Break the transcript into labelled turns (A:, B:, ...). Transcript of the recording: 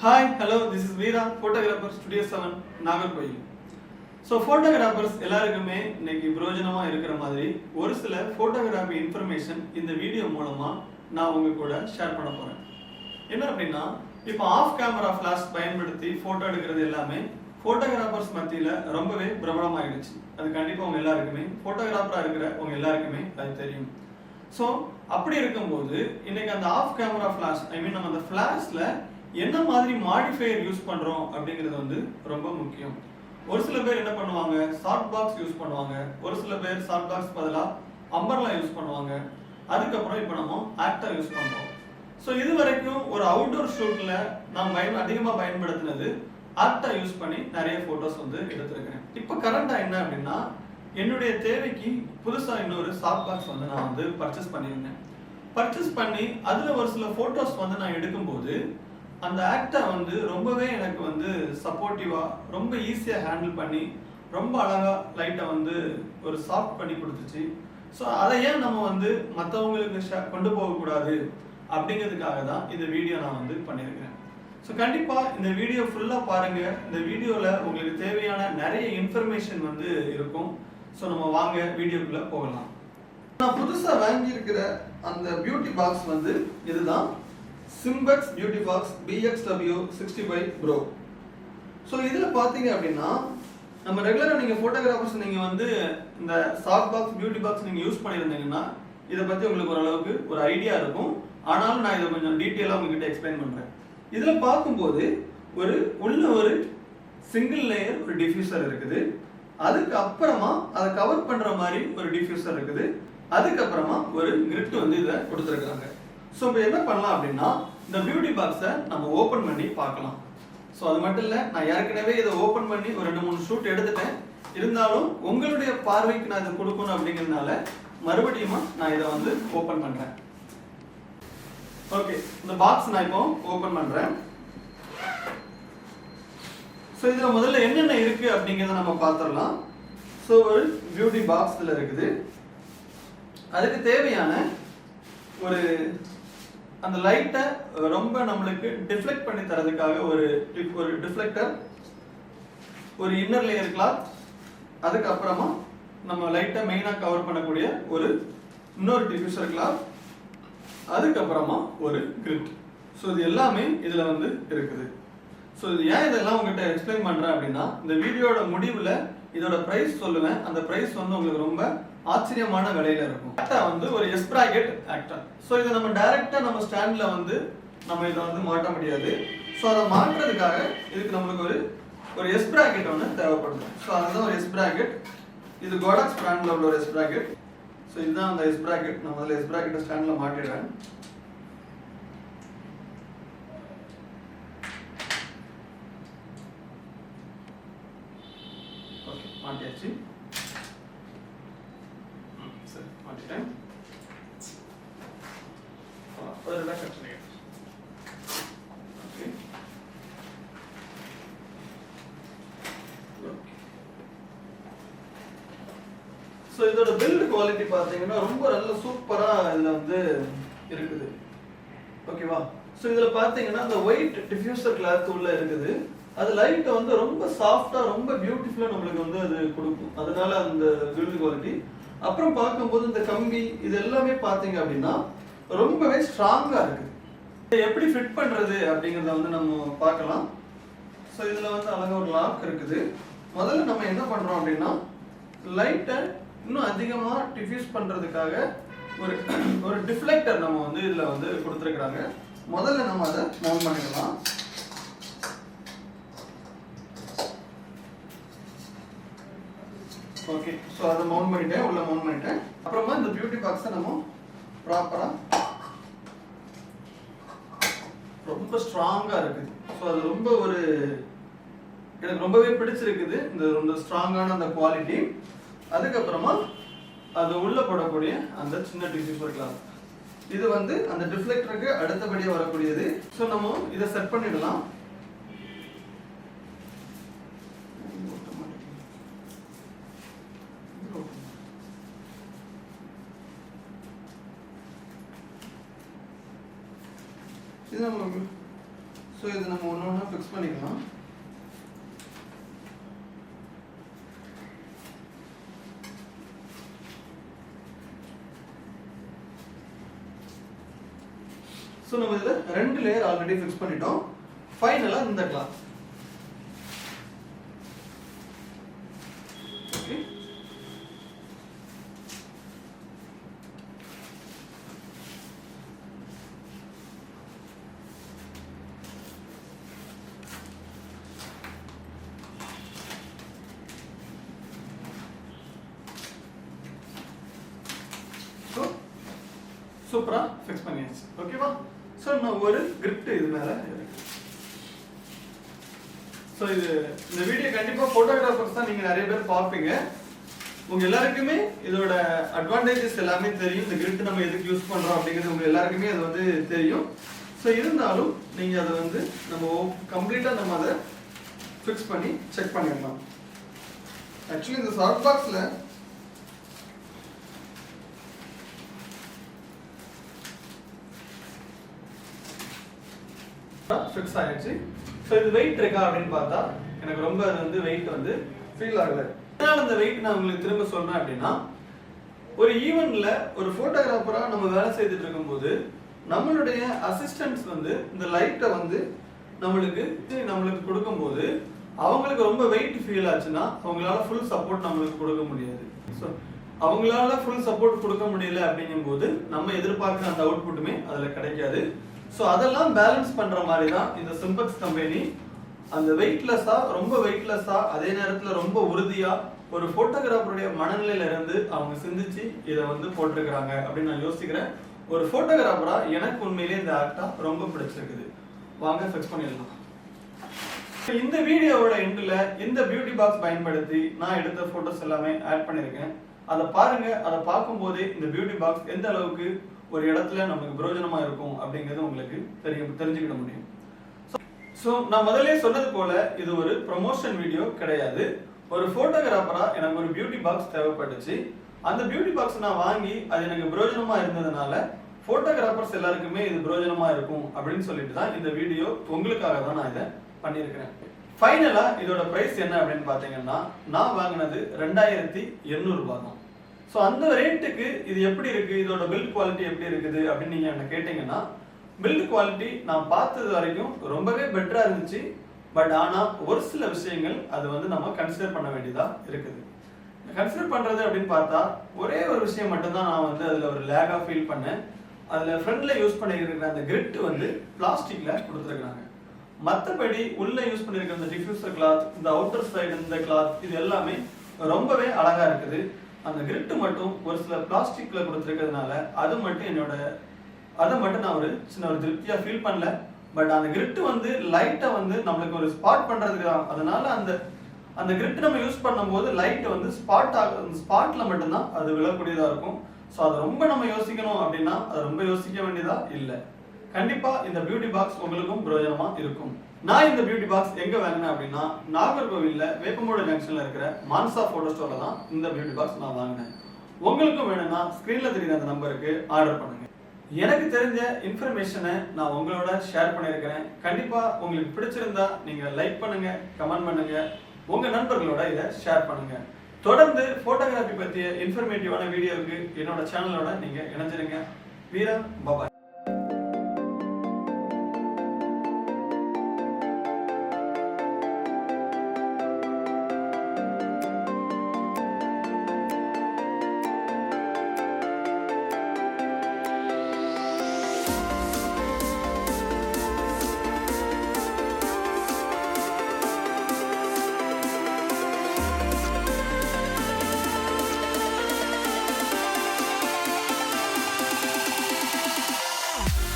A: Hi, hello, this is Veera, photographer, Studio 7, Nagarkoil. So photographers எல்லாருக்குமே இன்னைக்கு பிரயோஜனமாக இருக்கிற மாதிரி ஒரு சில ஃபோட்டோகிராஃபி இன்ஃபர்மேஷன் இந்த வீடியோ மூலமாக நான் உங்க கூட ஷேர் பண்ண போகிறேன். என்ன அப்படின்னா, இப்போ ஆஃப் கேமரா ஃப்ளாஷ் பயன்படுத்தி ஃபோட்டோ எடுக்கிறது எல்லாமே ஃபோட்டோகிராஃபர்ஸ் மத்தியில் ரொம்பவே பிரபலமாயிடுச்சு. அது கண்டிப்பாக உங்க எல்லாருக்குமே ஃபோட்டோகிராஃபராக இருக்கிற உங்க எல்லாருக்குமே அது தெரியும். ஸோ அப்படி இருக்கும்போது இன்னைக்கு அந்த ஆஃப் கேமரா ஃப்ளாஷ் நம்ம அந்த ஃப்ளாஷில் என்ன மாதிரி மாடிஃபையர் யூஸ் பண்றோம் அப்படிங்கிறது வந்து ரொம்ப முக்கியம். ஒரு சில பேர் என்ன பண்ணுவாங்க, சாஃப்ட் பாக்ஸ் யூஸ் பண்ணுவாங்க. ஒரு சில பேர் சாஃப்ட் பாக்ஸ் பதிலா அம்பர்லா யூஸ் பண்ணுவாங்க. அதுக்கப்புறம் இப்போ நம்ம ஆக்டா யூஸ் பண்றோம். ஸோ இது வரைக்கும் ஒரு அவுட்டோர் ஷூட்ல நான் அதிகமாக பயன்படுத்தினது ஆக்டா யூஸ் பண்ணி நிறைய போட்டோஸ் வந்து எடுத்திருக்கிறேன். இப்போ கரண்டா என்ன அப்படின்னா, என்னுடைய தேவைக்கு புதுசா இன்னொரு சாஃப்ட் பாக்ஸ் வந்து நான் வந்து பர்ச்சேஸ் பண்ணியிருந்தேன். பர்ச்சேஸ் பண்ணி அதுல ஒரு சில போட்டோஸ் வந்து நான் எடுக்கும்போது அந்த ஆக்டா வந்து ரொம்பவே எனக்கு வந்து சப்போர்ட்டிவா ரொம்ப ஈஸியா ஹேண்டில் பண்ணி ரொம்ப அழகா லைட்டை வந்து ஒரு சாஃப்ட் பண்ணி கொடுத்துச்சு. ஸோ அதை ஏன் நம்ம வந்து மற்றவங்களுக்கு கொண்டு போகக்கூடாது அப்படிங்கிறதுக்காக தான் இந்த வீடியோ நான் வந்து பண்ணியிருக்கிறேன். ஸோ கண்டிப்பாக இந்த வீடியோ ஃபுல்லாக பாருங்க. இந்த வீடியோவில் உங்களுக்கு தேவையான நிறைய இன்ஃபர்மேஷன் வந்து இருக்கும். ஸோ நம்ம வாங்க வீடியோக்குள்ள போகலாம். நான் புதுசாக வாங்கியிருக்கிற அந்த பியூட்டி பாக்ஸ் வந்து இதுதான், Simpex beauty box BXW65 Pro. So இதில் பார்த்தீங்க அப்படின்னா, நம்ம ரெகுலராக நீங்கள் ஃபோட்டோகிராஃபர்ஸ் நீங்கள் வந்து இந்த சாஃப்ட் பாக்ஸ் பியூட்டி பாக்ஸ் நீங்கள் யூஸ் பண்ணியிருந்தீங்கன்னா இதை பற்றி உங்களுக்கு ஓரளவுக்கு ஒரு ஐடியா இருக்கும். ஆனாலும் நான் இதை கொஞ்சம் டீட்டெயிலாக உங்ககிட்ட எக்ஸ்பிளைன் பண்ணுறேன். இதில் பார்க்கும்போது உள்ள ஒரு சிங்கிள் லேயர் ஒரு டிஃப்யூசர் இருக்குது. அதுக்கு அப்புறமா அதை கவர் பண்ணுற மாதிரி ஒரு டிஃப்யூசர் இருக்குது. அதுக்கப்புறமா ஒரு கிரிட் வந்து இதை கொடுத்துருக்காங்க. ஸோ இப்போ என்ன பண்ணலாம் அப்படின்னா, இந்த பியூட்டி பாக்ஸை நம்ம ஓப்பன் பண்ணி பார்க்கலாம். ஸோ அது மட்டும் இல்லை, நான் ஏற்கனவே இதை ஓப்பன் பண்ணி ஒரு 2-3 ஷூட் எடுத்துட்டேன். இருந்தாலும் உங்களுடைய பார்வைக்கு நான் இதை கொடுக்கணும் அப்படிங்கிறதுனால மறுபடியும் நான் இதை வந்து ஓப்பன் பண்ணுறேன். ஓகே, இந்த பாக்ஸ் நான் இப்போ ஓப்பன் பண்ணுறேன். ஸோ இதில் முதல்ல என்னென்ன இருக்கு அப்படிங்கிறத நம்ம பார்த்துடலாம். ஸோ ஒரு பியூட்டி பாக்ஸ் இதில் இருக்குது. அதுக்கு தேவையான ஒரு அந்த லைட்டை ரொம்ப நம்மளுக்கு டிஃப்ளெக்ட் பண்ணி தரதுக்காக ஒரு டிஃப்ளெக்டர், ஒரு இன்னர் லேயர் கிளாத், அதுக்கப்புறமா நம்ம லைட்டை மெயினாக கவர் பண்ணக்கூடிய ஒரு இன்னொரு டிஃப்யூசர் கிளாத், அதுக்கப்புறமா ஒரு கிரிட். ஸோ இது எல்லாமே இதில் வந்து இருக்குது. ஸோ இது ஏன் இதெல்லாம் உங்ககிட்ட எக்ஸ்பிளைன் பண்ணுறேன் அப்படின்னா, இந்த வீடியோட முடிவில் இதோட ப்ரைஸ் சொல்லுவேன். அந்த ப்ரைஸ் வந்து உங்களுக்கு ரொம்ப ஆச்சரியமான விலையில இருக்கும். ஆக்டா வந்து ஒரு எஸ் பிராக்கெட் ஆக்டா. ஸோ இதை நம்ம டைரக்டா நம்ம ஸ்டாண்ட்ல வந்து நம்ம இதை வந்து மாட்ட முடியாது. ஸோ அதை மாற்றுறதுக்காக இதுக்கு நம்மளுக்கு ஒரு எஸ் பிராக்கெட் ஒன்று தேவைப்படுது. ஸோ அதுதான் ஒரு எஸ் பிராக்கெட். இது கோடாக்ஸ் பிராண்ட்ல உள்ள ஒரு எஸ் பிராக்கெட். ஸோ இதுதான் அந்த எஸ் பிராக்கெட். நான் முதல்ல எஸ் பிராக்கெட்டை ஸ்டாண்ட்ல மாட்டிடுறேன். ஓகே, மாட்டியாச்சு. சரி, மாட்டிட்டேன். ஒரு கட் பண்ணிடுறேன். ஓகே, ஸோ இதோட பில்ட் குவாலிட்டி பார்த்தீங்கன்னா ரொம்ப நல்ல சூப்பரா இதுல வந்து இருக்குது. ஓகேவா? ஸோ இதுல பார்த்தீங்கன்னா அந்த ஒயிட் டிஃப்யூசர் கிளாத் உள்ள இருக்குது. அது லைட்டை வந்து ரொம்ப சாஃப்டா ரொம்ப பியூட்டிஃபுல்லா நம்மளுக்கு வந்து அது கொடுக்கும். அதனால அந்த பில்ட் குவாலிட்டி. அப்புறம் பார்க்கும்போது இந்த கம்பி இது எல்லாமே பார்த்தீங்க அப்படின்னா ரொம்பவே ஸ்ட்ராங்கா இருக்குது. எப்படி ஃபிட் பண்றது அப்படிங்கிறத வந்து நம்ம பார்க்கலாம். ஸோ இதுல வந்து அழகா ஒரு லாக் இருக்குது. முதல்ல நம்ம என்ன பண்றோம் அப்படின்னா, லைட்டை இன்னும் அதிகமா டிஃப்யூஸ் பண்றதுக்காக ஒரு டிஃப்ளெக்டர் நம்ம வந்து இதுல வந்து கொடுத்துருக்காங்க. முதல்ல நம்ம அதை மவுண்ட் பண்ணிடலாம். ஓகே, ஸோ அதை மவுண்ட் பண்ணிட்டேன், உள்ள மவுண்ட் பண்ணிட்டேன். அப்புறமா இந்த பியூட்டி பாக்ஸை நம்ம ப்ராப்பரா ரொம்ப ஸ்ட்ராங்கா இருக்குது. ஸோ அது ரொம்ப எனக்கு ரொம்பவே பிடிச்சிருக்குது இந்த ஸ்ட்ராங்கான அந்த குவாலிட்டி. அதுக்கப்புறமா அது உள்ள போடக்கூடிய அந்த சின்ன டிஃப்யூசர் கிளாத், இது வந்து அந்த டிஃப்ளெக்டருக்கு அடுத்தபடியாக வரக்கூடியது. ஸோ நம்ம இதை செட் பண்ணிடலாம். இது நம்ம ஸோ இது நம்ம ஒன்று ஒன்றா ஃபிக்ஸ் பண்ணிக்கலாம். ஸோ நம்ம இதில் 2 லேயர் ஆல்ரெடி ஃபிக்ஸ் பண்ணிட்டோம். ஃபைனலாக இந்த கிளாத். ஓகே, ஸோ சூப்பராக ஃபிக்ஸ் பண்ணியாச்சு. ஓகேவா? ஸோ நான் ஒரு கிரிப்ட் இது மேலே. ஸோ இது இந்த வீடியோ கண்டிப்பாக ஃபோட்டோகிராஃபர்ஸ் தான் நீங்கள் நிறைய பேர் பார்ப்பீங்க. உங்கள் எல்லாருக்குமே இதோட அட்வான்டேஜஸ் எல்லாமே தெரியும். இந்த கிரிப்ட் நம்ம எதுக்கு யூஸ் பண்ணுறோம் அப்படிங்கிறது உங்கள் எல்லாருக்குமே அது வந்து தெரியும். ஸோ இருந்தாலும் நீங்கள் அதை வந்து நம்ம கம்ப்ளீட்டாக நம்ம அதை ஃபிக்ஸ் பண்ணி செக் பண்ணிடலாம். ஆக்சுவலி இந்த சாஃப்ட் பாக்ஸில் ஃபிக்ஸ் ஆயிடுச்சு. ஸோ இது வெயிட் இருக்கா அப்படின்னு பார்த்தா எனக்கு ரொம்ப அது வந்து வெயிட் வந்து ஃபீல் ஆகலை. அதனால அந்த வெயிட் நான் உங்களுக்கு திரும்ப சொல்றேன் அப்படின்னா, ஒரு ஈவென்ட்ல ஒரு போட்டோகிராஃபரா நம்ம வேலை செய்துட்டு இருக்கும்போது நம்மளுடைய அசிஸ்டன்ட்ஸ் வந்து இந்த லைட்டை வந்து நம்மளுக்கு கொடுக்கும்போது அவங்களுக்கு ரொம்ப வெயிட் ஃபீல் ஆச்சுன்னா அவங்களால ஃபுல் சப்போர்ட் நம்மளுக்கு கொடுக்க முடியாது. ஸோ அவங்களால ஃபுல் சப்போர்ட் கொடுக்க முடியல அப்படிங்கும்போது நம்ம எதிர்பார்க்குற அந்த அவுட்புட்டுமே அதில் கிடைக்காது. ஸோ அதெல்லாம் பேலன்ஸ் பண்ற மாதிரி தான் இந்த சிம்பெக்ஸ் கம்பெனி அந்த வெயிட்லெஸ்ஸா, ரொம்ப வெயிட்லெஸ்ஸா, அதே நேரத்தில் ரொம்ப உறுதியா ஒரு போட்டோகிராஃபருடைய மனநிலையில இருந்து அவங்க சிந்திச்சு இதை வந்து போட்டிருக்கிறாங்க அப்படின்னு நான் யோசிக்கிறேன். ஒரு போட்டோகிராஃபரா எனக்கு உண்மையிலேயே இந்த ஆக்டா ரொம்ப பிடிச்சிருக்குது. வாங்க ஃபிக்ஸ் பண்ணிடலாம். இந்த வீடியோவோட எண்டில் இந்த பியூட்டி பாக்ஸ் பயன்படுத்தி நான் எடுத்த போட்டோஸ் எல்லாமே ஆட் பண்ணியிருக்கேன். அதை பாருங்க. அதை பார்க்கும்போதே இந்த பியூட்டி பாக்ஸ் எந்த அளவுக்கு ஒரு இடத்துல நமக்கு பிரயோஜனமா இருக்கும் அப்படிங்கிறது உங்களுக்கு தெரிஞ்சுக்கிட முடியும். ஸோ நான் முதல்ல சொன்னது போல இது ஒரு ப்ரொமோஷன் வீடியோ கிடையாது. ஒரு போட்டோகிராஃபரா எனக்கு ஒரு பியூட்டி பாக்ஸ் தேவைப்பட்டுச்சு. அந்த பியூட்டி பாக்ஸ் நான் வாங்கி அது எனக்கு பிரயோஜனமா இருந்ததுனால போட்டோகிராஃபர்ஸ் எல்லாருக்குமே இது பிரயோஜனமா இருக்கும் அப்படின்னு சொல்லிட்டு தான் இந்த வீடியோ உங்களுக்காக தான் நான் இதை பண்ணியிருக்கிறேன். ஃபைனலா இதோட பிரைஸ் என்ன அப்படின்னு பார்த்தீங்கன்னா, நான் வாங்கினது 2800 ரூபாய் தான். ஸோ அந்த ரேட்டுக்கு இது எப்படி இருக்கு, இதோட பில்ட் குவாலிட்டி எப்படி இருக்குது அப்படின்னு நீங்க என்ன கேட்டீங்கன்னா, பில்ட் குவாலிட்டி நான் பார்த்தது வரைக்கும் ரொம்பவே பெட்டரா இருந்துச்சு. பட் ஆனா ஒரு சில விஷயங்கள் அது வந்து நம்ம கன்சிடர் பண்ண வேண்டியதா இருக்குது. கன்சிடர் பண்றது அப்படின்னு பார்த்தா ஒரே ஒரு விஷயம் மட்டும் தான் நான் வந்து அதுல ஒரு லேகா ஃபீல் பண்ணேன். அதுல ஃப்ரண்ட்ல யூஸ் பண்ணிருக்கிற அந்த கிரிட் வந்து பிளாஸ்டிக்ல கொடுத்துருக்காங்க. மற்றபடி உள்ள யூஸ் பண்ணிருக்கிற இந்த டிஃப்யூசர் கிளாத், இந்த அவுட்டர் சைடு இந்த கிளாத், இது எல்லாமே ரொம்பவே அழகா இருக்குது. அந்த கிரிட் மட்டும் ஒரு சில பிளாஸ்டிக்ல கொடுத்துருக்கிறதுனால அதை மட்டும் நான் ஒரு சின்ன ஒரு திருப்தியா ஃபீல் பண்ணல. பட் அந்த கிரிட் வந்து லைட்டை வந்து நம்மளுக்கு ஒரு ஸ்பாட் பண்றதுக்கு தான். அதனால அந்த கிரிட் நம்ம யூஸ் பண்ணும்போது லைட் வந்து ஸ்பாட்ல மட்டும்தான் அது விழக்கூடியதா இருக்கும். ஸோ அதை ரொம்ப நம்ம யோசிக்கணும் அப்படின்னா அது ரொம்ப யோசிக்க வேண்டியதா இல்லை. கண்டிப்பா இந்த பியூட்டி பாக்ஸ் உங்களுக்கும் பிரயோஜனமா இருக்கும். நான் இந்த பியூட்டி பாக்ஸ் எங்க வாங்கினேன் அப்படின்னா, நாகர்கோவில்ல வேப்பமூடு ஜங்ஷன்ல இருக்கிற மான்சா போட்டோ ஸ்டோர்ல தான் இந்த பியூட்டி பாக்ஸ் நான் வாங்கினேன். உங்களுக்கும் வேணும்னா ஸ்கிரீன்ல தெரியுற அந்த நம்பருக்கு ஆர்டர் பண்ணுங்க. எனக்கு தெரிஞ்ச இன்ஃபர்மேஷனை நான் உங்களோட ஷேர் பண்ணியிருக்கிறேன். கண்டிப்பா உங்களுக்கு பிடிச்சிருந்தா நீங்க லைக் பண்ணுங்க, கமெண்ட் பண்ணுங்க, உங்க நண்பர்களோட இதை ஷேர் பண்ணுங்க. தொடர்ந்து போட்டோகிராஃபி பற்றிய இன்ஃபர்மேட்டிவான வீடியோவுக்கு என்னோட சேனலோட நீங்க இணைஞ்சிருங்க. வீரா, பாபாய்.